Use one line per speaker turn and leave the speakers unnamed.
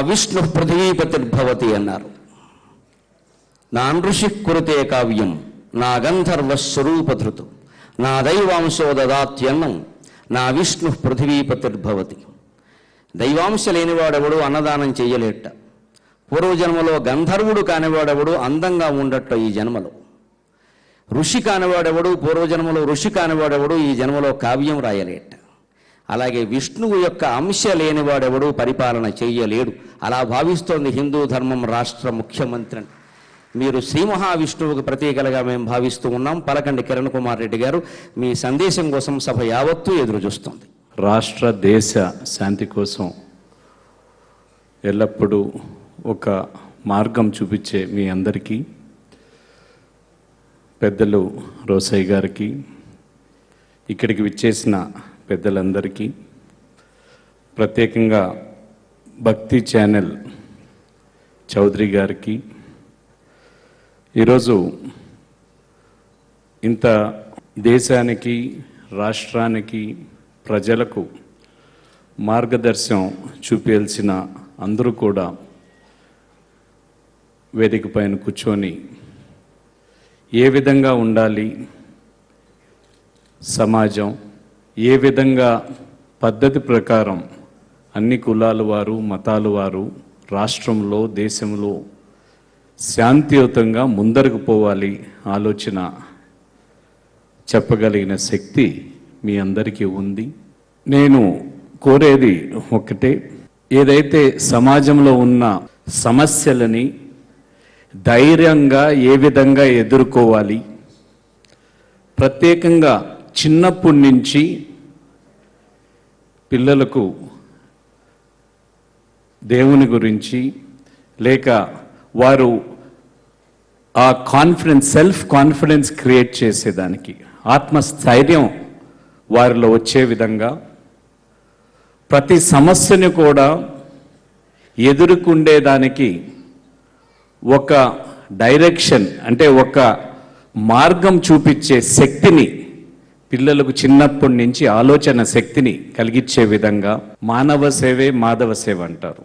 విష్ణు పృథివీపతిర్భవతి అన్నారు. నా నృషి కురుతే కావ్యం నా గంధర్వస్వరూపధృతు నా దైవాంశో దదాత్యన్నం నా విష్ణు పృథివీపతిర్భవతి. దైవాంశ లేనివాడెవడు అన్నదానం చెయ్యలేట. పూర్వజన్మలో గంధర్వుడు కానివాడెవడు అందంగా ఉండట ఈ జన్మలో. ఋషి కానివాడెవడు పూర్వజన్మలో ఋషి కానివాడెవడు ఈ జన్మలో కావ్యం రాయలేట. అలాగే విష్ణువు యొక్క అంశ లేనివాడెవడు పరిపాలన చెయ్యలేడు. అలా భావిస్తోంది హిందూ ధర్మం రాష్ట్ర ముఖ్యమంత్రి. మీరు శ్రీ మహావిష్ణువుకు ప్రతీకలుగా మేము భావిస్తూ ఉన్నాం. పలకండి కిరణ్ కుమార్ రెడ్డి గారు, మీ సందేశం కోసం సభ యావత్తూ ఎదురు చూస్తుంది.
రాష్ట్ర దేశ శాంతి కోసం ఎల్లప్పుడూ ఒక మార్గం చూపించే మీ అందరికీ, పెద్దలు రోసయ్య గారికి, ఇక్కడికి విచ్చేసిన పెద్దలందరికీ, ప్రత్యేకంగా భక్తి ఛానల్ చౌదరి గారికి, ఈరోజు ఇంత దేశానికి రాష్ట్రానికి ప్రజలకు మార్గదర్శనం చూపించాల్సిన అందరూ కూడా వేదిక పైన కూర్చొని ఏ విధంగా ఉండాలి సమాజం, ఏ విధంగా పద్ధతి ప్రకారం అన్ని కులాల వారు మతాల వారు రాష్ట్రంలో దేశంలో శాంతియుతంగా ముందరకు పోవాలి ఆలోచన చెప్పగలిగిన శక్తి మీ అందరికీ ఉంది. నేను కోరేది ఒకటే, ఏదైతే సమాజంలో ఉన్న సమస్యలని ధైర్యంగా ఏ విధంగా ఎదుర్కోవాలి, ప్రత్యేకంగా చిన్నప్పటి నుంచి పిల్లలకు దేవుని గురించి లేక వారు ఆ కాన్ఫిడెన్స్ సెల్ఫ్ కాన్ఫిడెన్స్ క్రియేట్ చేసేదానికి, ఆత్మస్థైర్యం వారిలో వచ్చే విధంగా ప్రతి సమస్యని కూడా ఎదుర్కొండేదానికి ఒక డైరెక్షన్ అంటే ఒక మార్గం చూపించే శక్తిని పిల్లలకు చిన్నప్పటి నుంచి ఆలోచన శక్తిని కలిగించే విధంగా మానవ సేవే మాధవ సేవ అంటారు.